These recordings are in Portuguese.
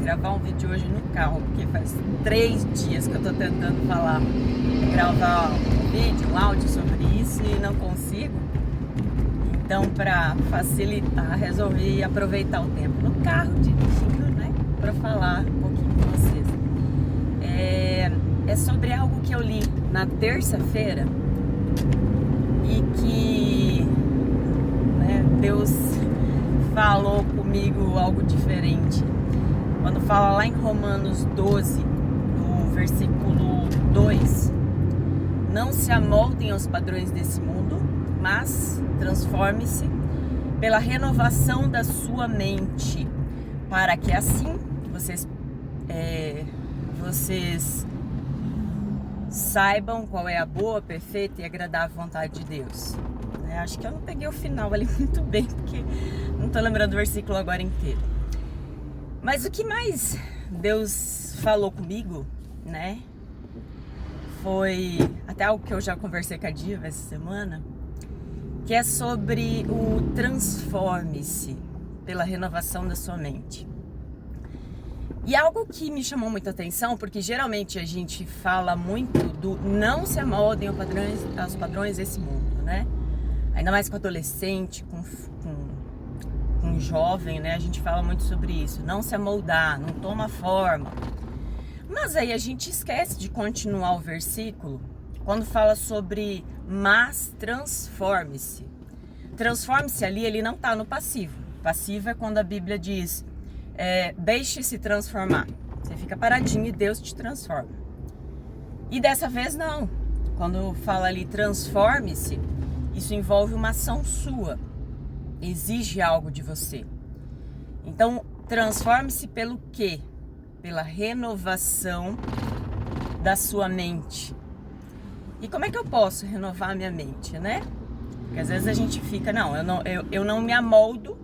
gravar um vídeo hoje no carro, porque faz 3 dias que eu tô tentando gravar um vídeo, um áudio sobre isso e não consigo. Então, para facilitar, resolvi aproveitar o tempo no carro, dirigindo, né, para falar um pouquinho com vocês. É sobre algo que eu li na terça-feira e que, né, Deus falou comigo algo diferente. Quando fala lá em Romanos 12, no versículo 2, não se amoldem aos padrões desse mundo, mas transforme-se pela renovação da sua mente, para que assim vocês saibam qual é a boa, perfeita e agradável vontade de Deus. Acho que eu não peguei o final ali muito bem, porque não estou lembrando o versículo agora inteiro. Mas o que mais Deus falou comigo, né, foi até algo que eu já conversei com a Diva essa semana, que é sobre o transforme-se pela renovação da sua mente. E algo que me chamou muita atenção, porque geralmente a gente fala muito do não se amoldem aos padrões desse mundo, né? Ainda mais com adolescente, com jovem, né? A gente fala muito sobre isso. Não se amoldar, não toma forma. Mas aí a gente esquece de continuar o versículo quando fala sobre mas transforme-se. Transforme-se ali, ele não está no passivo. Passivo é quando a Bíblia diz deixe-se transformar. Você fica paradinho e Deus te transforma. E dessa vez não. Quando fala ali transforme-se, isso envolve uma ação sua. Exige algo de você. Então, transforme-se pelo quê? Pela renovação da sua mente. E como é que eu posso renovar a minha mente, né? Porque às vezes a gente fica, eu não me amoldo,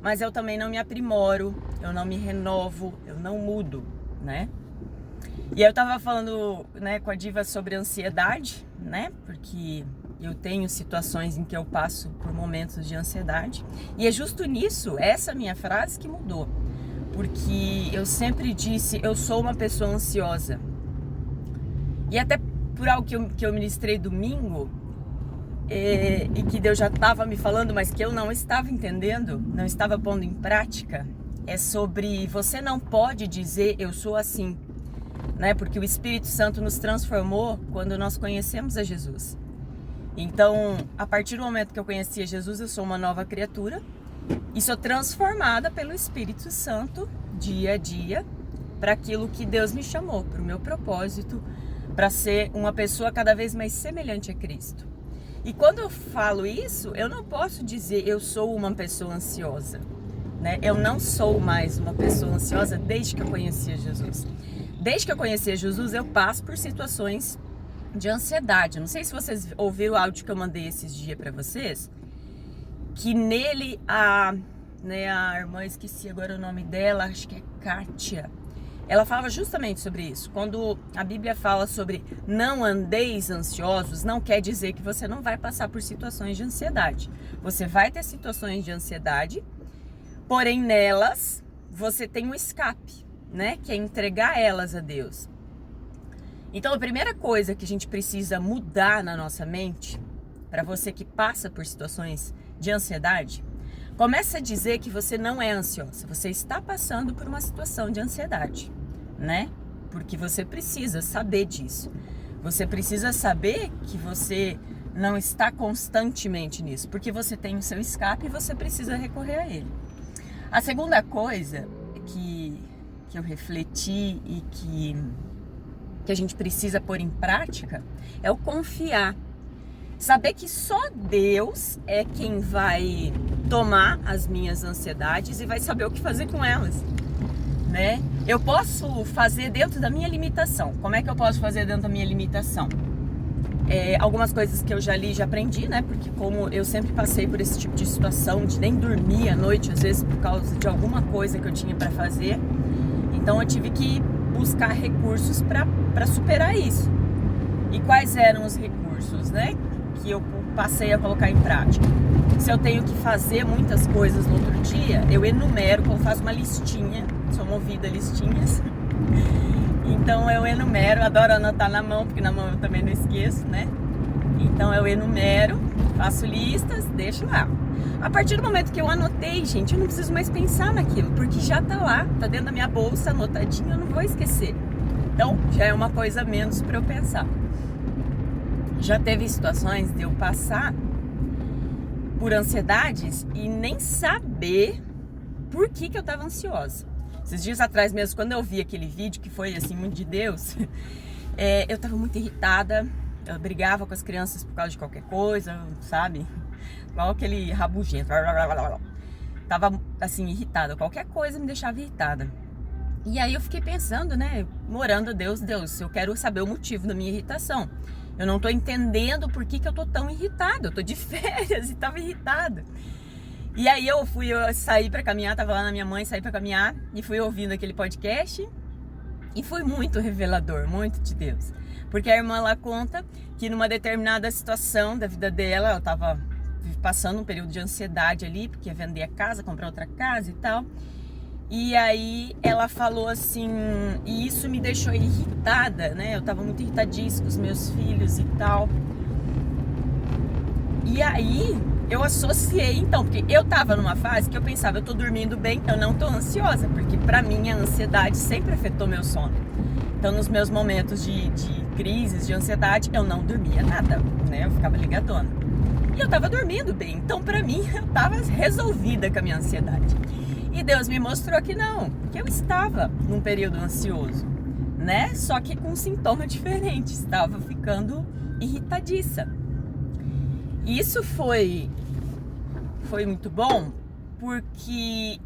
mas eu também não me aprimoro, eu não me renovo, eu não mudo, né? E eu tava falando, né, com a Diva sobre ansiedade, né? Porque eu tenho situações em que eu passo por momentos de ansiedade. E é justo nisso, essa minha frase que mudou. Porque eu sempre disse, eu sou uma pessoa ansiosa. E até por algo que eu ministrei domingo, e que Deus já estava me falando, mas que eu não estava entendendo, não estava pondo em prática, é sobre você não pode dizer eu sou assim, né? Porque o Espírito Santo nos transformou quando nós conhecemos a Jesus. Então, a partir do momento que eu conheci a Jesus, eu sou uma nova criatura e sou transformada pelo Espírito Santo dia a dia para aquilo que Deus me chamou, para o meu propósito, para ser uma pessoa cada vez mais semelhante a Cristo. E quando eu falo isso, eu não posso dizer eu sou uma pessoa ansiosa, né? Eu não sou mais uma pessoa ansiosa desde que eu conheci a Jesus. Desde que eu conheci a Jesus, eu passo por situações de ansiedade. Não sei se vocês ouviram o áudio que eu mandei esses dias para vocês, que nele a irmã, esqueci agora o nome dela, acho que é Kátia, ela falava justamente sobre isso. Quando a Bíblia fala sobre não andeis ansiosos, não quer dizer que você não vai passar por situações de ansiedade. Você vai ter situações de ansiedade, porém nelas você tem um escape, né? Que é entregar elas a Deus. Então a primeira coisa que a gente precisa mudar na nossa mente, para você que passa por situações de ansiedade, começa a dizer que você não é ansiosa, você está passando por uma situação de ansiedade, né? Porque você precisa saber disso. Você precisa saber que você não está constantemente nisso, porque você tem o seu escape e você precisa recorrer a ele. A segunda coisa que eu refleti e que a gente precisa pôr em prática é o confiar. Saber que só Deus é quem vai tomar as minhas ansiedades e vai saber o que fazer com elas, né? Eu posso fazer dentro da minha limitação. Como é que eu posso fazer dentro da minha limitação? Algumas coisas que eu já li, já aprendi, né? Porque como eu sempre passei por esse tipo de situação, de nem dormir à noite, às vezes por causa de alguma coisa que eu tinha para fazer, então eu tive que buscar recursos para superar isso. E quais eram os recursos, né? Que eu passei a colocar em prática. Se eu tenho que fazer muitas coisas no outro dia, eu enumero, eu faço uma listinha sou movida a listinhas. Então eu enumero, adoro anotar na mão, porque na mão eu também não esqueço, né? Então eu enumero, faço listas, deixo lá. A partir do momento que eu anotei, gente, eu não preciso mais pensar naquilo, porque já tá lá, tá dentro da minha bolsa, anotadinho, eu não vou esquecer. Então já é uma coisa a menos para eu pensar. Já teve situações de eu passar por ansiedades e nem saber por que eu tava ansiosa. Esses dias atrás mesmo, quando eu vi aquele vídeo que foi assim, muito de Deus, eu tava muito irritada, eu brigava com as crianças por causa de qualquer coisa, sabe? Igual aquele rabugento. Tava assim, irritada, qualquer coisa me deixava irritada. E aí eu fiquei pensando, né, orando a Deus, eu quero saber o motivo da minha irritação. Eu não tô entendendo por que eu tô tão irritada, eu tô de férias e tava irritada. E aí eu saí pra caminhar, tava lá na minha mãe, saí pra caminhar e fui ouvindo aquele podcast e foi muito revelador, muito de Deus. Porque a irmã lá conta que numa determinada situação da vida dela, ela tava passando um período de ansiedade ali, porque ia vender a casa, comprar outra casa e tal. E aí ela falou assim, e isso me deixou irritada, né? Eu tava muito irritadíssima com os meus filhos e tal. E aí eu associei, então, porque eu tava numa fase que eu pensava, eu tô dormindo bem, eu não tô ansiosa, porque pra mim a ansiedade sempre afetou meu sono. Então nos meus momentos de crises, de ansiedade, eu não dormia nada, né? Eu ficava ligadona. E eu tava dormindo bem, então pra mim eu tava resolvida com a minha ansiedade. E Deus me mostrou que não, que eu estava num período ansioso, né? Só que com um sintoma diferente, estava ficando irritadiça. E isso foi muito bom, porque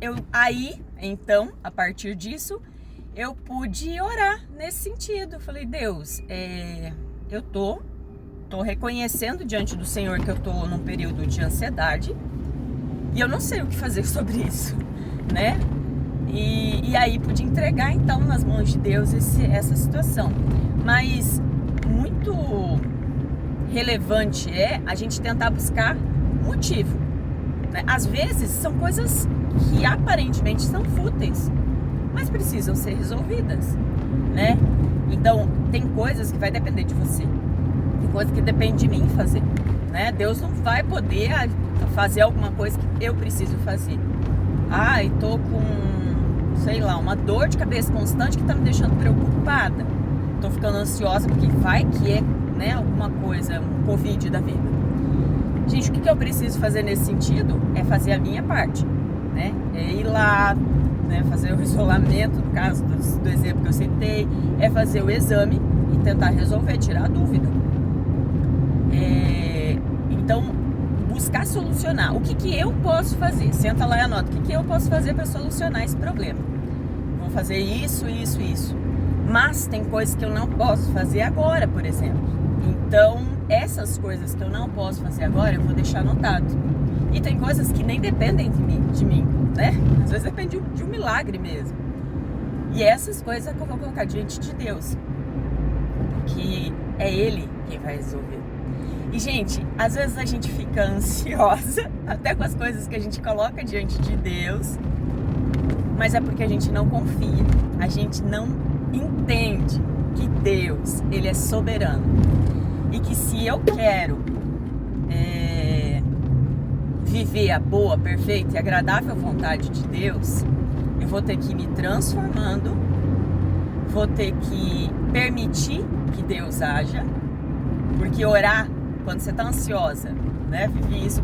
então, a partir disso, eu pude orar nesse sentido. Eu falei, Deus, eu tô reconhecendo diante do Senhor que eu tô num período de ansiedade e eu não sei o que fazer sobre isso, né? E aí pude entregar então nas mãos de Deus essa situação. Mas muito relevante é a gente tentar buscar motivo, né? Às vezes são coisas que aparentemente são fúteis, mas precisam ser resolvidas, né? Então tem coisas que vai depender de você, tem coisas que depende de mim fazer, né? Deus não vai poder fazer alguma coisa que eu preciso fazer. Ai, tô com, sei lá, uma dor de cabeça constante que tá me deixando preocupada. Tô ficando ansiosa porque vai que é, né, alguma coisa, um Covid da vida. Gente, o que eu preciso fazer nesse sentido é fazer a minha parte, né? É ir lá, né, fazer o isolamento, no caso do exemplo que eu citei, é fazer o exame e tentar resolver, tirar a dúvida. Então, buscar solucionar. O que eu posso fazer? Senta lá e anota. O que eu posso fazer para solucionar esse problema? Vou fazer isso, isso, isso. Mas tem coisas que eu não posso fazer agora, por exemplo. Então, essas coisas que eu não posso fazer agora, eu vou deixar anotado. E tem coisas que nem dependem de mim, né? Às vezes depende de um milagre mesmo. E essas coisas é que eu vou colocar diante de Deus. Que é Ele quem vai resolver. E, gente, às vezes a gente fica ansiosa, até com as coisas que a gente coloca diante de Deus, mas é porque a gente não confia, a gente não entende que Deus, Ele é soberano. E que se eu quero viver a boa, perfeita e agradável vontade de Deus, eu vou ter que ir me transformando, vou ter que permitir que Deus haja, porque orar quando você tá ansiosa, né? Vivi isso,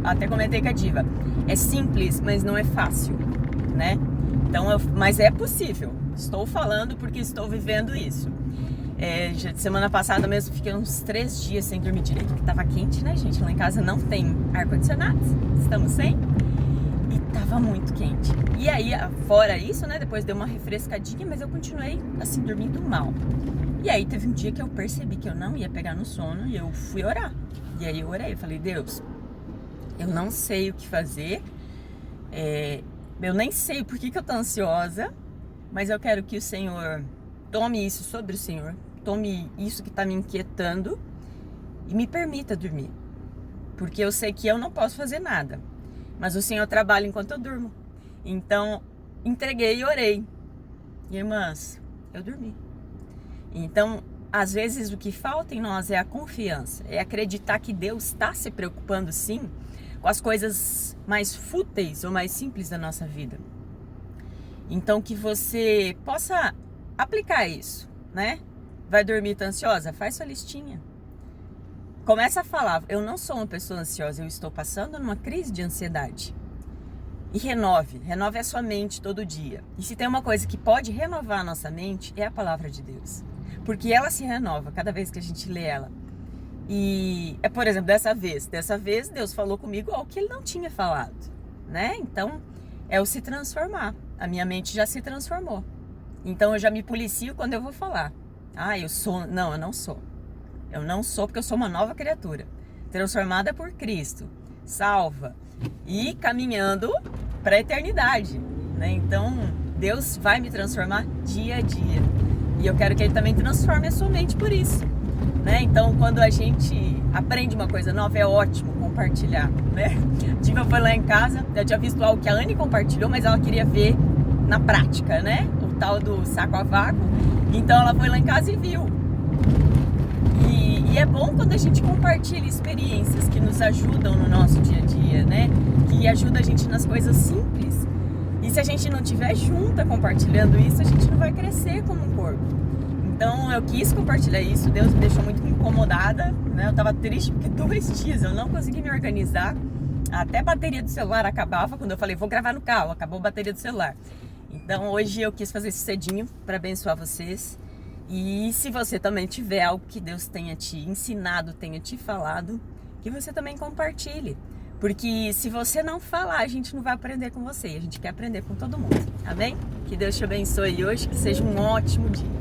até comentei com a Diva. É simples, mas não é fácil, né? Então, mas é possível. Estou falando porque estou vivendo isso. Semana passada mesmo, fiquei uns 3 dias sem dormir direito, porque tava quente, né, gente? Lá em casa não tem ar-condicionado, estamos sem. E tava muito quente. E aí, fora isso, né, depois deu uma refrescadinha, mas eu continuei, assim, dormindo mal. E aí teve um dia que eu percebi que eu não ia pegar no sono e eu fui orar. E aí eu orei, eu falei, Deus, eu não sei o que fazer, eu nem sei por que eu tô ansiosa, mas eu quero que o Senhor tome isso sobre o Senhor, tome isso que tá me inquietando e me permita dormir. Porque eu sei que eu não posso fazer nada, mas o Senhor trabalha enquanto eu durmo. Então, entreguei e orei. Irmãs, eu dormi. Então, às vezes o que falta em nós é a confiança, é acreditar que Deus está se preocupando sim com as coisas mais fúteis ou mais simples da nossa vida. Então que você possa aplicar isso, né? Vai dormir tá ansiosa? Faz sua listinha. Começa a falar, eu não sou uma pessoa ansiosa, eu estou passando numa crise de ansiedade. E renove a sua mente todo dia. E se tem uma coisa que pode renovar a nossa mente, é a palavra de Deus. Porque ela se renova cada vez que a gente lê ela. E, por exemplo, dessa vez Deus falou comigo algo que Ele não tinha falado, né? Então, é o se transformar. A minha mente já se transformou. Então, eu já me policio quando eu vou falar. Eu sou... Não, eu não sou. Eu não sou porque eu sou uma nova criatura. Transformada por Cristo. Salva. E caminhando para a eternidade, né? Então, Deus vai me transformar dia a dia. E eu quero que Ele também transforme a sua mente por isso, né? Então, quando a gente aprende uma coisa nova, é ótimo compartilhar, né? Diva foi lá em casa, eu tinha visto algo que a Anne compartilhou, mas ela queria ver na prática, né? O tal do saco a vácuo. Então, ela foi lá em casa e viu. E é bom quando a gente compartilha experiências que nos ajudam no nosso dia a dia, né? Que ajudam a gente nas coisas simples. E se a gente não estiver junta compartilhando isso, a gente não vai crescer como um corpo. Então eu quis compartilhar isso, Deus me deixou muito incomodada, né? Eu tava triste porque 2 dias eu não consegui me organizar. Até a bateria do celular acabava, quando eu falei, vou gravar no carro, acabou a bateria do celular. Então hoje eu quis fazer isso cedinho para abençoar vocês. E se você também tiver algo que Deus tenha te ensinado, tenha te falado, que você também compartilhe. Porque se você não falar, a gente não vai aprender com você. A gente quer aprender com todo mundo. Amém? Que Deus te abençoe hoje, que seja um ótimo dia.